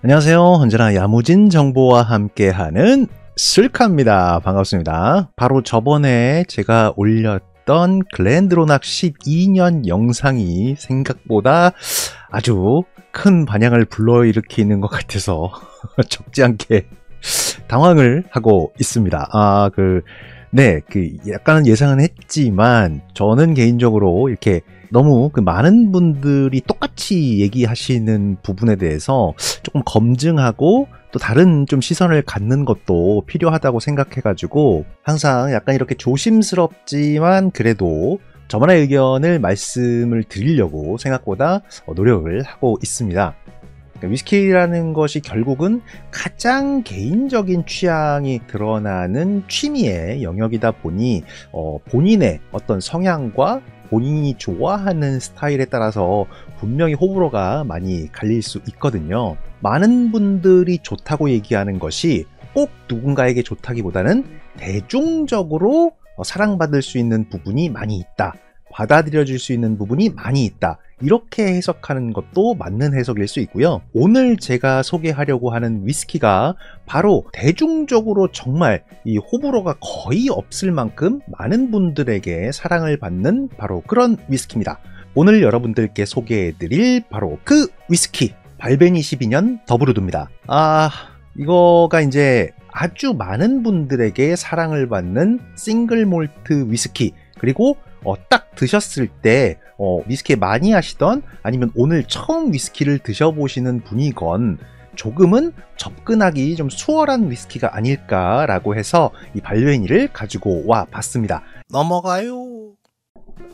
안녕하세요. 언제나 야무진 정보와 함께하는 슬카입니다. 반갑습니다. 바로 저번에 제가 올렸던 글렌드로낙 12년 영상이 생각보다 아주 큰 반향을 불러일으키는 것 같아서 적지 않게 당황을 하고 있습니다. 약간은 예상은 했지만 저는 개인적으로 이렇게 너무 많은 분들이 똑같이 얘기하시는 부분에 대해서 조금 검증하고 또 다른 좀 시선을 갖는 것도 필요하다고 생각해가지고 항상 약간 이렇게 조심스럽지만 그래도 저만의 의견을 말씀을 드리려고 생각보다 노력을 하고 있습니다. 위스키라는 것이 결국은 가장 개인적인 취향이 드러나는 취미의 영역이다 보니 본인의 어떤 성향과 본인이 좋아하는 스타일에 따라서 분명히 호불호가 많이 갈릴 수 있거든요. 많은 분들이 좋다고 얘기하는 것이 꼭 누군가에게 좋다기보다는 대중적으로 사랑받을 수 있는 부분이 많이 있다, 받아들여질 수 있는 부분이 많이 있다, 이렇게 해석하는 것도 맞는 해석일 수 있고요. 오늘 제가 소개하려고 하는 위스키가 바로 대중적으로 정말 이 호불호가 거의 없을 만큼 많은 분들에게 사랑을 받는 바로 그런 위스키입니다. 오늘 여러분들께 소개해드릴 바로 그 위스키, 발베니 12년 더브루드입니다. 이거가 이제 아주 많은 분들에게 사랑을 받는 싱글 몰트 위스키, 그리고 딱 드셨을 때 위스키 많이 하시던 아니면 오늘 처음 위스키를 드셔보시는 분이건 조금은 접근하기 좀 수월한 위스키가 아닐까라고 해서 이 발베니를 가지고 와 봤습니다. 넘어가요.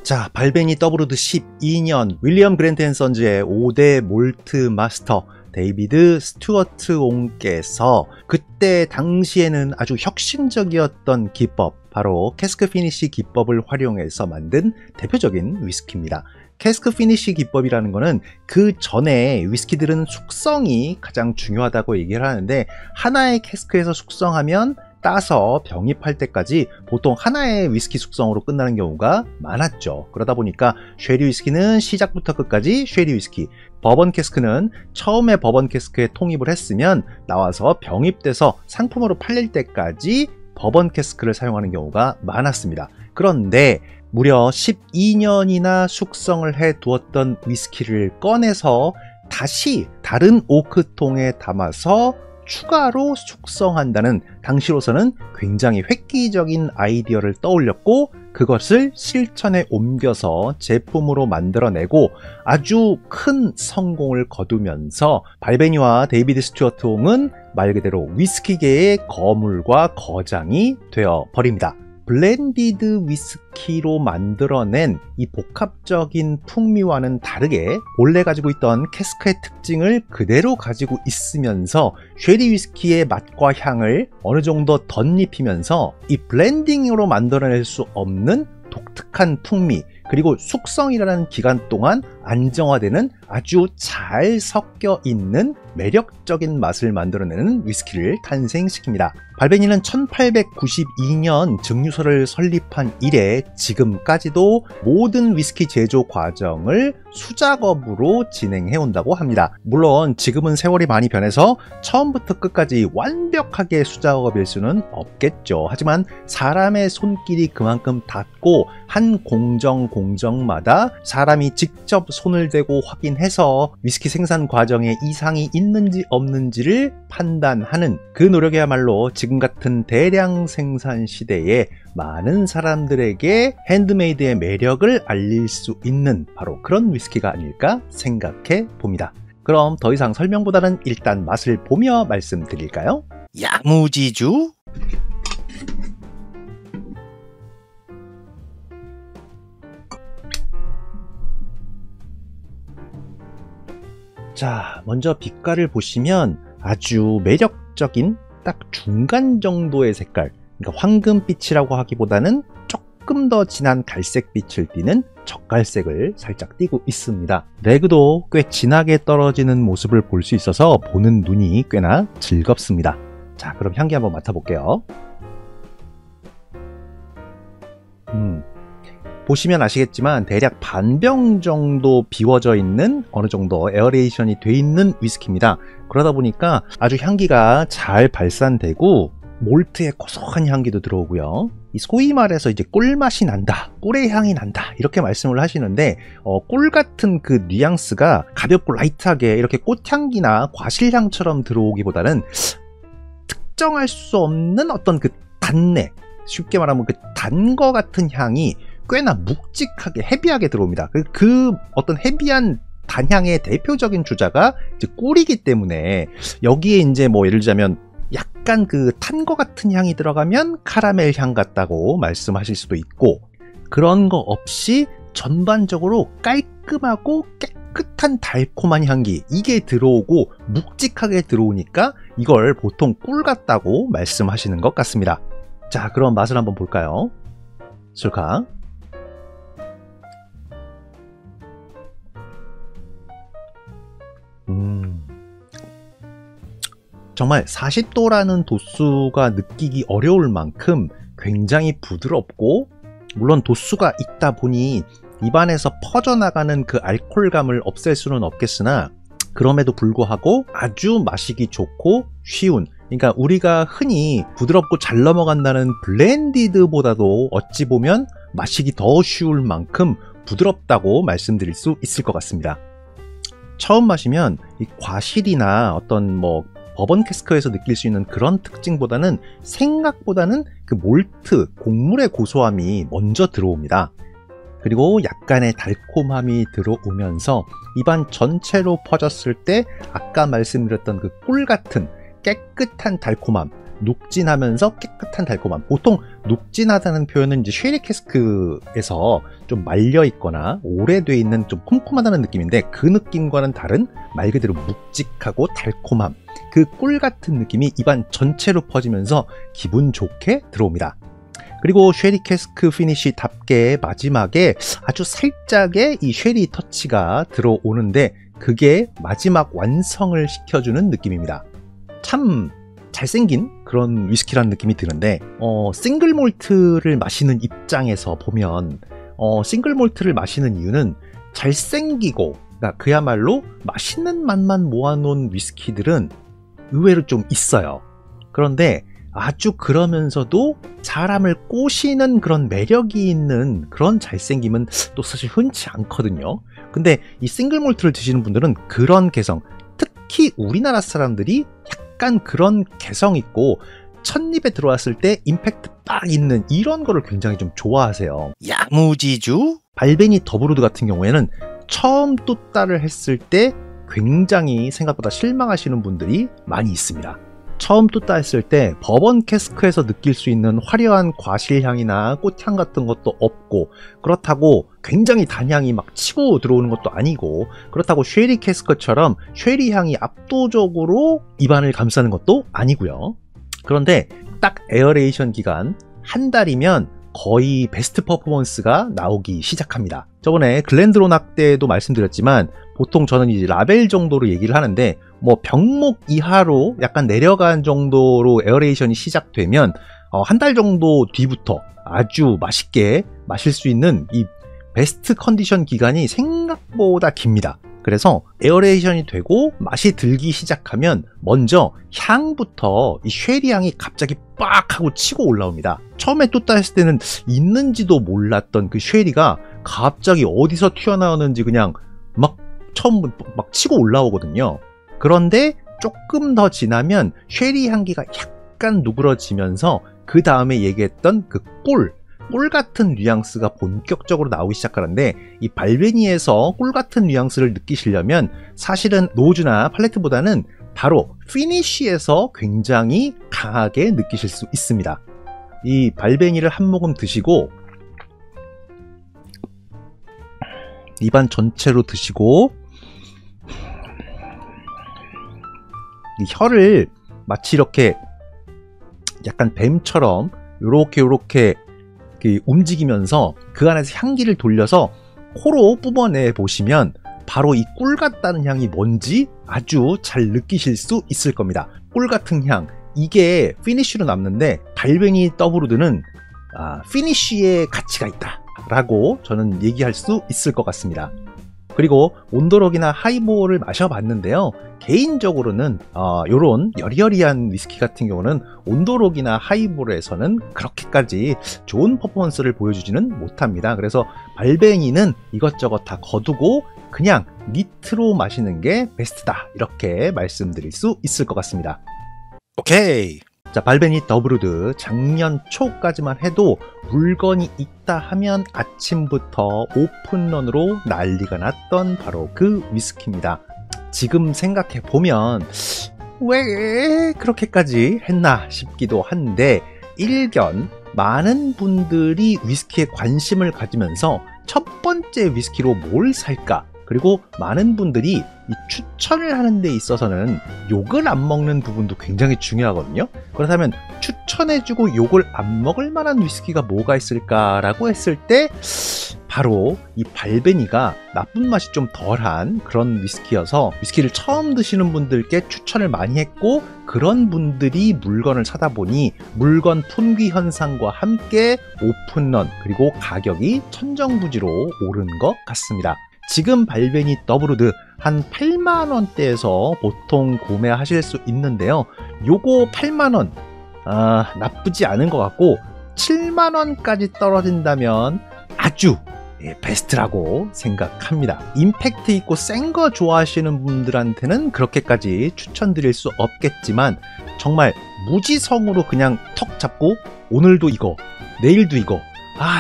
자, 발베니 더브루드 12년 윌리엄 그랜트 앤 선즈의 5대 몰트 마스터 데이비드 스튜어트 옹께서 그때 당시에는 아주 혁신적이었던 기법, 바로 캐스크 피니쉬 기법을 활용해서 만든 대표적인 위스키입니다. 캐스크 피니쉬 기법이라는 거는 그 전에 위스키들은 숙성이 가장 중요하다고 얘기를 하는데, 하나의 캐스크에서 숙성하면 따서 병입할 때까지 보통 하나의 위스키 숙성으로 끝나는 경우가 많았죠. 그러다 보니까 쉐리 위스키는 시작부터 끝까지 쉐리 위스키, 버번 캐스크는 처음에 버번 캐스크에 통입을 했으면 나와서 병입돼서 상품으로 팔릴 때까지 버번 캐스크를 사용하는 경우가 많았습니다. 그런데 무려 12년이나 숙성을 해 두었던 위스키를 꺼내서 다시 다른 오크통에 담아서 추가로 숙성한다는 당시로서는 굉장히 획기적인 아이디어를 떠올렸고, 그것을 실천에 옮겨서 제품으로 만들어내고 아주 큰 성공을 거두면서 발베니와 데이비드 스튜어트 옹은 말 그대로 위스키계의 거물과 거장이 되어 버립니다. 블렌디드 위스키로 만들어낸 이 복합적인 풍미와는 다르게 본래 가지고 있던 캐스크의 특징을 그대로 가지고 있으면서 쉐리 위스키의 맛과 향을 어느 정도 덧입히면서 이 블렌딩으로 만들어낼 수 없는 독특한 풍미, 그리고 숙성이라는 기간 동안 안정화되는 아주 잘 섞여 있는 매력적인 맛을 만들어내는 위스키를 탄생시킵니다. 발베니는 1892년 증류소를 설립한 이래 지금까지도 모든 위스키 제조 과정을 수작업으로 진행해 온다고 합니다. 물론 지금은 세월이 많이 변해서 처음부터 끝까지 완벽하게 수작업일 수는 없겠죠. 하지만 사람의 손길이 그만큼 닿고 한 공정마다 사람이 직접 손을 대고 확인해서 위스키 생산 과정에 이상이 있는지 없는지를 판단하는 그 노력이야말로 지금 같은 대량 생산 시대에 많은 사람들에게 핸드메이드의 매력을 알릴 수 있는 바로 그런 위스키가 아닐까 생각해 봅니다. 그럼 더 이상 설명보다는 일단 맛을 보며 말씀드릴까요? 야무지주? 자, 먼저 빛깔을 보시면 아주 매력적인 딱 중간 정도의 색깔, 그러니까 황금빛이라고 하기보다는 조금 더 진한 갈색빛을 띠는 적갈색을 살짝 띠고 있습니다. 레그도 꽤 진하게 떨어지는 모습을 볼 수 있어서 보는 눈이 꽤나 즐겁습니다. 자, 그럼 향기 한번 맡아볼게요. 보시면 아시겠지만 대략 반병 정도 비워져 있는 어느 정도 에어레이션이 돼 있는 위스키입니다. 그러다 보니까 아주 향기가 잘 발산되고 몰트의 고소한 향기도 들어오고요. 이 소위 말해서 이제 꿀맛이 난다, 꿀의 향이 난다 이렇게 말씀을 하시는데 꿀 같은 그 뉘앙스가 가볍고 라이트하게 이렇게 꽃향기나 과실향처럼 들어오기보다는 특정할 수 없는 어떤 그 단내, 쉽게 말하면 그 단 거 같은 향이 꽤나 묵직하게 헤비하게 들어옵니다. 그 어떤 헤비한 단향의 대표적인 주자가 이제 꿀이기 때문에 여기에 이제 뭐 예를 들자면 약간 그 탄 거 같은 향이 들어가면 카라멜 향 같다고 말씀하실 수도 있고, 그런 거 없이 전반적으로 깔끔하고 깨끗한 달콤한 향기, 이게 들어오고 묵직하게 들어오니까 이걸 보통 꿀 같다고 말씀하시는 것 같습니다. 자, 그럼 맛을 한번 볼까요? 술카. 정말 40도라는 도수가 느끼기 어려울 만큼 굉장히 부드럽고, 물론 도수가 있다 보니 입안에서 퍼져나가는 그 알코올감을 없앨 수는 없겠으나 그럼에도 불구하고 아주 마시기 좋고 쉬운, 그러니까 우리가 흔히 부드럽고 잘 넘어간다는 블렌디드보다도 어찌 보면 마시기 더 쉬울 만큼 부드럽다고 말씀드릴 수 있을 것 같습니다. 처음 마시면 이 과실이나 어떤 뭐 버번 캐스크에서 느낄 수 있는 그런 특징보다는 생각보다는 그 몰트, 곡물의 고소함이 먼저 들어옵니다. 그리고 약간의 달콤함이 들어오면서 입안 전체로 퍼졌을 때 아까 말씀드렸던 그 꿀 같은 깨끗한 달콤함, 눅진하면서 깨끗한 달콤함. 보통 눅진하다는 표현은 이제 쉐리 캐스크에서 좀 말려 있거나 오래돼 있는 좀 쿰쿰하다는 느낌인데, 그 느낌과는 다른 말 그대로 묵직하고 달콤함, 그 꿀 같은 느낌이 입안 전체로 퍼지면서 기분 좋게 들어옵니다. 그리고 쉐리 캐스크 피니쉬답게 마지막에 아주 살짝의 이 쉐리 터치가 들어오는데, 그게 마지막 완성을 시켜주는 느낌입니다. 참 잘생긴 그런 위스키라는 느낌이 드는데, 싱글 몰트를 마시는 입장에서 보면 싱글 몰트를 마시는 이유는 잘생기고, 그러니까 그야말로 맛있는 맛만 모아놓은 위스키들은 의외로 좀 있어요. 그런데 아주 그러면서도 사람을 꼬시는 그런 매력이 있는 그런 잘생김은 또 사실 흔치 않거든요. 근데 이 싱글 몰트를 드시는 분들은 그런 개성, 특히 우리나라 사람들이 약간 그런 개성 있고 첫 입에 들어왔을 때 임팩트 빡 있는 이런 거를 굉장히 좀 좋아하세요. 야무지주? 발베니 더브루드 같은 경우에는 처음 뚜따를 했을 때 굉장히 생각보다 실망하시는 분들이 많이 있습니다. 처음 뚜따 했을 때 버번 캐스크에서 느낄 수 있는 화려한 과실향이나 꽃향 같은 것도 없고, 그렇다고 굉장히 단향이 막 치고 들어오는 것도 아니고, 그렇다고 쉐리 캐스크처럼 쉐리 향이 압도적으로 입안을 감싸는 것도 아니고요. 그런데 딱 에어레이션 기간 한 달이면 거의 베스트 퍼포먼스가 나오기 시작합니다. 저번에 글렌드로낙 때도 말씀드렸지만 보통 저는 이제 라벨 정도로 얘기를 하는데, 뭐 병목 이하로 약간 내려간 정도로 에어레이션이 시작되면 한 달 정도 뒤부터 아주 맛있게 마실 수 있는 이 베스트 컨디션 기간이 생각보다 깁니다. 그래서 에어레이션이 되고 맛이 들기 시작하면 먼저 향부터 이 쉐리 향이 갑자기 빡 하고 치고 올라옵니다. 처음에 뚜따 했을 때는 있는지도 몰랐던 그 쉐리가 갑자기 어디서 튀어나오는지 그냥 막 처음 막 치고 올라오거든요. 그런데 조금 더 지나면 쉐리 향기가 약간 누그러지면서 그 다음에 얘기했던 그 꿀 같은 뉘앙스가 본격적으로 나오기 시작하는데, 이 발베니에서 꿀 같은 뉘앙스를 느끼시려면 사실은 노즈나 팔레트보다는 바로 피니쉬에서 굉장히 강하게 느끼실 수 있습니다. 이 발베니를 한 모금 드시고 입안 전체로 드시고 이 혀를 마치 이렇게 약간 뱀처럼 요렇게 움직이면서 그 안에서 향기를 돌려서 코로 뿜어내 보시면 바로 이 꿀 같다는 향이 뭔지 아주 잘 느끼실 수 있을 겁니다. 꿀 같은 향, 이게 피니쉬로 남는데 발베니 더브루드는 피니쉬의 가치가 있다, 라고 저는 얘기할 수 있을 것 같습니다. 그리고 온도록이나 하이볼을 마셔봤는데요. 개인적으로는 요런 여리여리한 위스키 같은 경우는 온도록이나 하이볼에서는 그렇게까지 좋은 퍼포먼스를 보여주지는 못합니다. 그래서 발베니는 이것저것 다 거두고 그냥 니트로 마시는 게 베스트다, 이렇게 말씀드릴 수 있을 것 같습니다. 오케이. 자, 발베니 더블우드 작년 초까지만 해도 물건이 있다 하면 아침부터 오픈런으로 난리가 났던 바로 그 위스키입니다. 지금 생각해 보면 왜 그렇게까지 했나 싶기도 한데, 일견 많은 분들이 위스키에 관심을 가지면서 첫 번째 위스키로 뭘 살까, 그리고 많은 분들이 이 추천을 하는 데 있어서는 욕을 안 먹는 부분도 굉장히 중요하거든요. 그렇다면 추천해주고 욕을 안 먹을 만한 위스키가 뭐가 있을까라고 했을 때 바로 이 발베니가 나쁜 맛이 좀 덜한 그런 위스키여서 위스키를 처음 드시는 분들께 추천을 많이 했고, 그런 분들이 물건을 사다 보니 물건 품귀 현상과 함께 오픈런 그리고 가격이 천정부지로 오른 것 같습니다. 지금 발베니 더블우드 한 8만원대에서 보통 구매하실 수 있는데요. 요거 8만원 나쁘지 않은 것 같고, 7만원까지 떨어진다면 아주 베스트라고 생각합니다. 임팩트 있고 센 거 좋아하시는 분들한테는 그렇게까지 추천드릴 수 없겠지만, 정말 무지성으로 그냥 턱 잡고 오늘도 이거 내일도 이거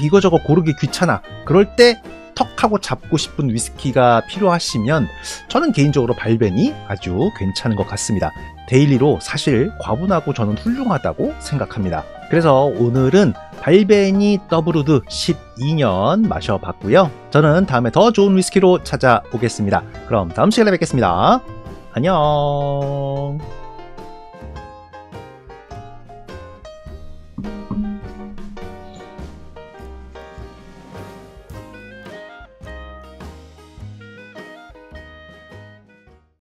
이거저거 고르기 귀찮아, 그럴 때 턱하고 잡고 싶은 위스키가 필요하시면 저는 개인적으로 발베니 아주 괜찮은 것 같습니다. 데일리로 사실 과분하고 저는 훌륭하다고 생각합니다. 그래서 오늘은 발베니 더블우드 12년 마셔봤고요. 저는 다음에 더 좋은 위스키로 찾아오겠습니다. 그럼 다음 시간에 뵙겠습니다. 안녕.